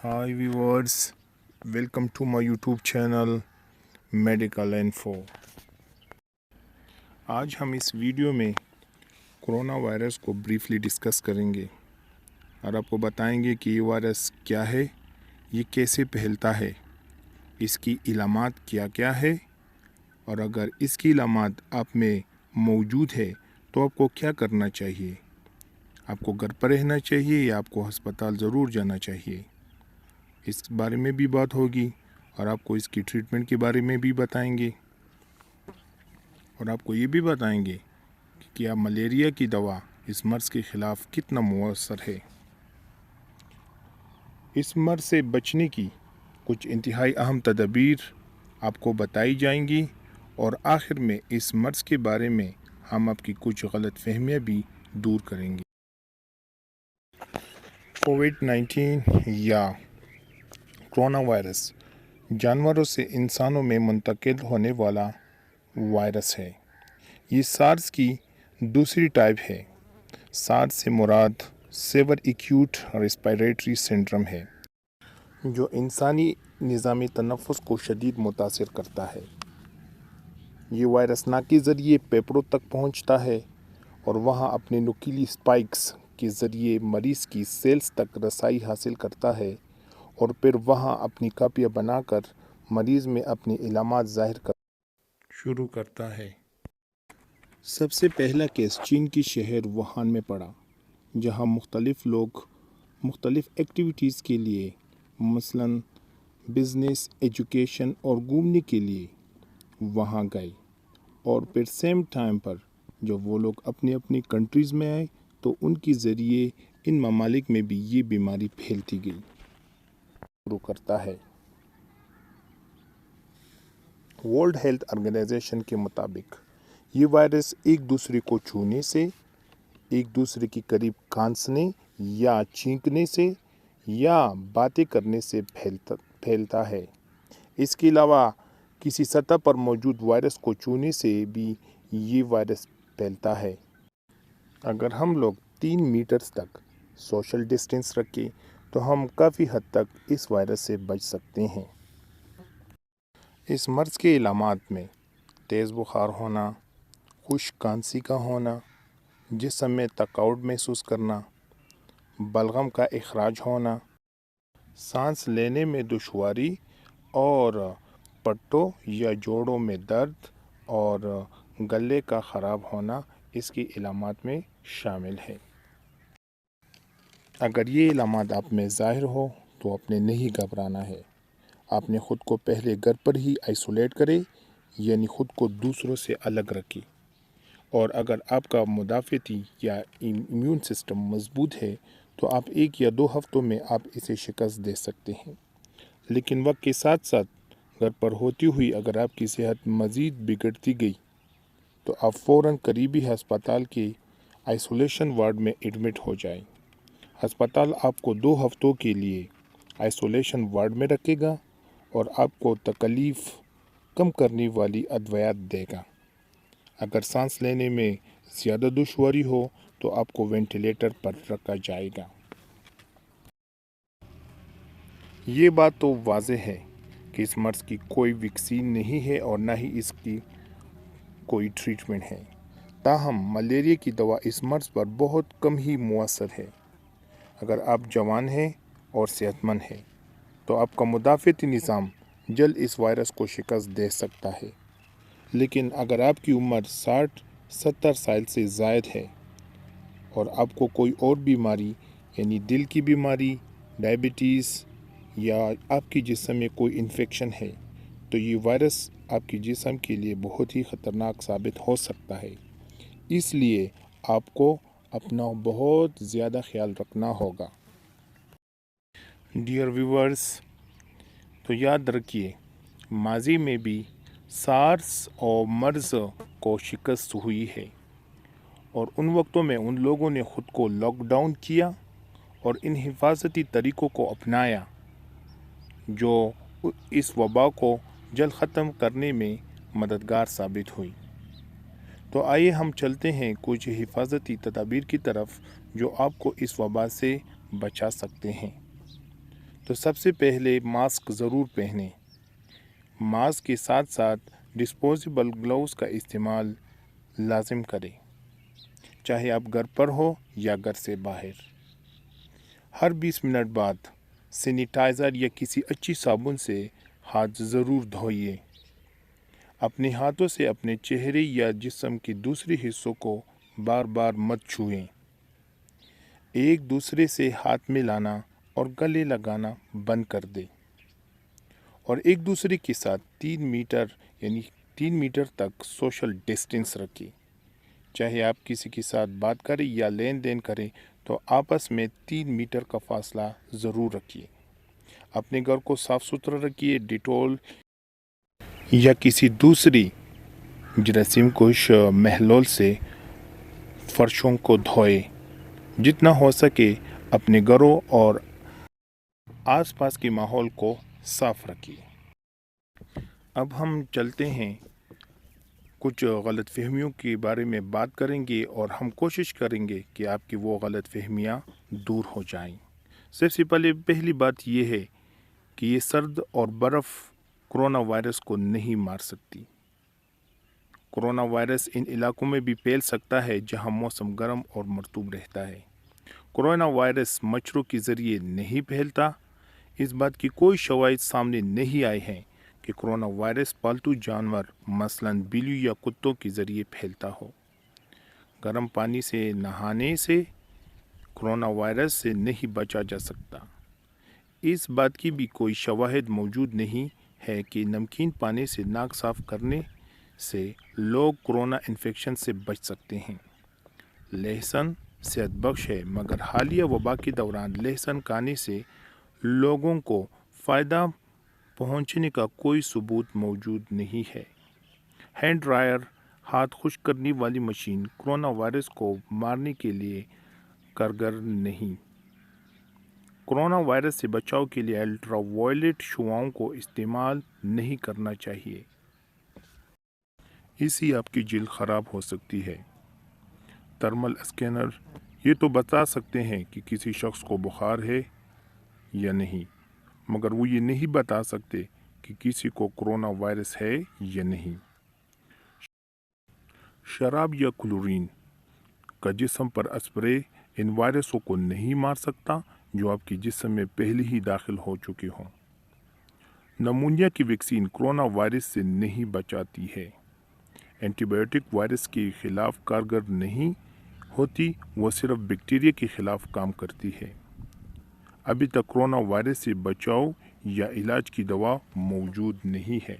Hi viewers, welcome to my YouTube channel Medical Info। आज हम इस वीडियो में कोरोना वायरस को ब्रीफली डिस्कस करेंगे और आपको बताएंगे कि ये वायरस क्या है, ये कैसे फैलता है, इसकी इलामात क्या क्या है और अगर इसकी इलामात आप में मौजूद है तो आपको क्या करना चाहिए। आपको घर पर रहना चाहिए या आपको अस्पताल ज़रूर जाना चाहिए, इस बारे में भी बात होगी और आपको इसकी ट्रीटमेंट के बारे में भी बताएंगे और आपको ये भी बताएंगे कि क्या मलेरिया की दवा इस मर्ज़ के ख़िलाफ़ कितना मुअस्सर है। इस मर्ज़ से बचने की कुछ इंतहाई अहम तदबीर आपको बताई जाएंगी और आखिर में इस मर्ज़ के बारे में हम आपकी कुछ गलत फहमियाँ भी दूर करेंगे। कोविड-19 या कोरोना वायरस जानवरों से इंसानों में मुंतकिल होने वाला वायरस है। ये सार्स की दूसरी टाइप है। सार्स से मुराद सेवर एक्यूट रेस्पिरेटरी सिंड्रोम है, जो इंसानी निज़ामी तनफ़ुस को शदीद मुतासिर करता है। ये वायरस नाक के ज़रिए फेफड़ों तक पहुंचता है और वहां अपने नुकीली स्पाइक्स के ज़रिए मरीज़ की सेल्स तक रसाई हासिल करता है और फिर वहां अपनी कापियाँ बनाकर मरीज़ में अपनी इलामात ज़ाहिर कर शुरू करता है। सबसे पहला केस चीन की शहर वुहान में पड़ा, जहां मुख्तलिफ लोग मुख्तलिफ एक्टिविटीज़ के लिए मसलन बिज़नेस, एजुकेशन और घूमने के लिए वहां गए और फिर सेम टाइम पर जब वो लोग अपनी अपनी कंट्रीज़ में आए तो उनके ज़रिए इन ममालिक में भी ये बीमारी फैलती गई शुरू करता है। वर्ल्ड हेल्थ ऑर्गेनाइजेशन के मुताबिक ये वायरस एक दूसरे को छूने से, एक दूसरे के करीब खांसने या छींकने से या बातें करने से फैलता है। इसके अलावा किसी सतह पर मौजूद वायरस को छूने से भी ये वायरस फैलता है। अगर हम लोग 3 मीटर तक सोशल डिस्टेंस रखें तो हम काफ़ी हद तक इस वायरस से बच सकते हैं। इस मर्ज़ के इलामात में तेज़ बुखार होना, खुश्क खांसी का होना, जिस्म में थकावट महसूस करना, बलगम का इखराज होना, सांस लेने में दुश्वारी और पट्टों या जोड़ों में दर्द और गले का ख़राब होना इसकी इलामात में शामिल है। अगर ये इलामात आप में ज़ाहिर हो तो आपने नहीं घबराना है। आपने ख़ुद को पहले घर पर ही आइसोलेट करें, यानी ख़ुद को दूसरों से अलग रखें। और अगर आपका मुदाफ़ती या इम्यून सिस्टम मज़बूत है तो आप 1 या 2 हफ़्तों में आप इसे शिकस्त दे सकते हैं। लेकिन वक्त के साथ साथ घर पर होती हुई अगर आपकी सेहत मज़ीद बिगड़ती गई तो आप फ़ौरन करीबी अस्पताल के आइसोलेशन वार्ड में एडमिट हो जाएं। अस्पताल आपको 2 हफ़्तों के लिए आइसोलेशन वार्ड में रखेगा और आपको तकलीफ़ कम करने वाली अदवियात देगा। अगर सांस लेने में ज़्यादा दुश्वारी हो तो आपको वेंटिलेटर पर रखा जाएगा। ये बात तो वाज़ेह है कि इस मर्ज़ की कोई वैक्सीन नहीं है और ना ही इसकी कोई ट्रीटमेंट है। ताहम मलेरिया की दवा इस मर्ज़ पर बहुत कम ही मुअस्सर है। अगर आप जवान हैं और सेहतमंद हैं तो आपका मुदाफ़ती निज़ाम जल्द इस वायरस को शिकस्त दे सकता है। लेकिन अगर आपकी उम्र 60-70 साल से ज़ायद है और आपको कोई और बीमारी यानी दिल की बीमारी, डायबिटीज़ या आपकी जिस्म में कोई इन्फेक्शन है तो ये वायरस आपके जिस्म के लिए बहुत ही ख़तरनाक साबित हो सकता है। इसलिए आपको अपना बहुत ज़्यादा ख्याल रखना होगा। डियर व्यूअर्स, तो याद रखिए माजी में भी सार्स और मर्ज़ को शिकस्त हुई है और उन वक्तों में उन लोगों ने ख़ुद को लॉकडाउन किया और इन हिफाजती तरीक़ों को अपनाया जो इस वबा को जल्द ख़त्म करने में मददगार साबित हुई। तो आइए हम चलते हैं कुछ हिफाजती तदाबीर की तरफ जो आपको इस वबा से बचा सकते हैं। تو سب سے پہلے ماسک ضرور پہنیں۔ ماسک کے ساتھ ساتھ ڈسپوزیبل گلوز کا استعمال لازم کریں، چاہے آپ گھر پر ہو یا گھر سے باہر۔ ہر 20 منٹ بعد سینیٹائزر یا کسی اچھی صابن سے ہاتھ ضرور دھوئیے۔ اپنے ہاتھوں سے اپنے چہرے یا جسم کے دوسرے حصوں کو بار بار مت چھوئیں۔ ایک دوسرے سے ہاتھ ملانا اور گلے لگانا بند کر دیں، اور ایک دوسرے کے ساتھ 3 میٹر تک سوشل ڈسٹینس رکھیں۔ چاہے آپ کسی کے ساتھ بات کریں یا لین دین کریں تو آپس میں 3 میٹر کا فاصلہ ضرور رکھیے۔ اپنے گھر کو صاف ستھرا رکھیے، ڈیٹول یا کسی دوسری جراثیم کش محلول سے فرشوں کو دھوئے۔ جتنا ہو سکے اپنے گھروں اور آس پاس کے ماحول کو صاف رکھیے۔ اب ہم چلتے ہیں، کچھ غلط فہمیوں کے بارے میں بات کریں گے اور ہم کوشش کریں گے کہ آپ کی وہ غلط فہمیاں دور ہو جائیں۔ سب سے پہلی بات یہ ہے کہ یہ سرد اور برف کرونا وائرس کو نہیں مار سکتی۔ کرونا وائرس ان علاقوں میں بھی پھیل سکتا ہے جہاں موسم گرم اور مرطوب رہتا ہے۔ کرونا وائرس مچھروں کے ذریعے نہیں پھیلتا۔ اس بات کی کوئی شواہد سامنے نہیں آئی ہیں کہ کرونا وائرس پالتو جانور مثلاً بلیوں یا کتوں کے ذریعے پھیلتا ہو۔ گرم پانی سے نہانے سے کرونا وائرس سے نہیں بچا جا سکتا۔ اس بات کی بھی کوئی شواہد موجود نہیں ہے کہ نمکین پانی سے ناک صاف کرنے سے لوگ کرونا انفیکشن سے بچ سکتے ہیں۔ لہسن صحت بخش ہے، مگر حالیہ وبا کے دوران لہسن کھانے سے لوگوں کو فائدہ پہنچنے کا کوئی ثبوت موجود نہیں ہے۔ ہینڈ ڈرائر، ہاتھ خشک کرنے والی مشین کرونا وائرس کو مارنے کے لیے کارگر نہیں۔ کرونا وائرس سے بچاؤ کے لیے الٹرا وائلٹ شعاؤں کو استعمال نہیں کرنا چاہیے، اس سے آپ کی جلد خراب ہو سکتی ہے۔ تھرمل اسکینر یہ تو بتا سکتے ہیں کہ کسی شخص کو بخار ہے یا نہیں، مگر وہ یہ نہیں بتا سکتے کہ کسی کو کرونا وائرس ہے یا نہیں۔ شراب یا کلورین کا جسم پر اسپرے ان وائرسوں کو نہیں مار سکتا جو آپ کے جسم میں پہلے ہی داخل ہو چکے ہوں۔ نمونیا کی ویکسین کرونا وائرس سے نہیں بچاتی ہے۔ اینٹی بائیوٹک وائرس کے خلاف کارگر نہیں ہوتی، وہ صرف بیکٹیریا کے خلاف کام کرتی ہے۔ ابھی تک کرونا وائرس سے بچاؤ یا علاج کی دوا موجود نہیں ہے۔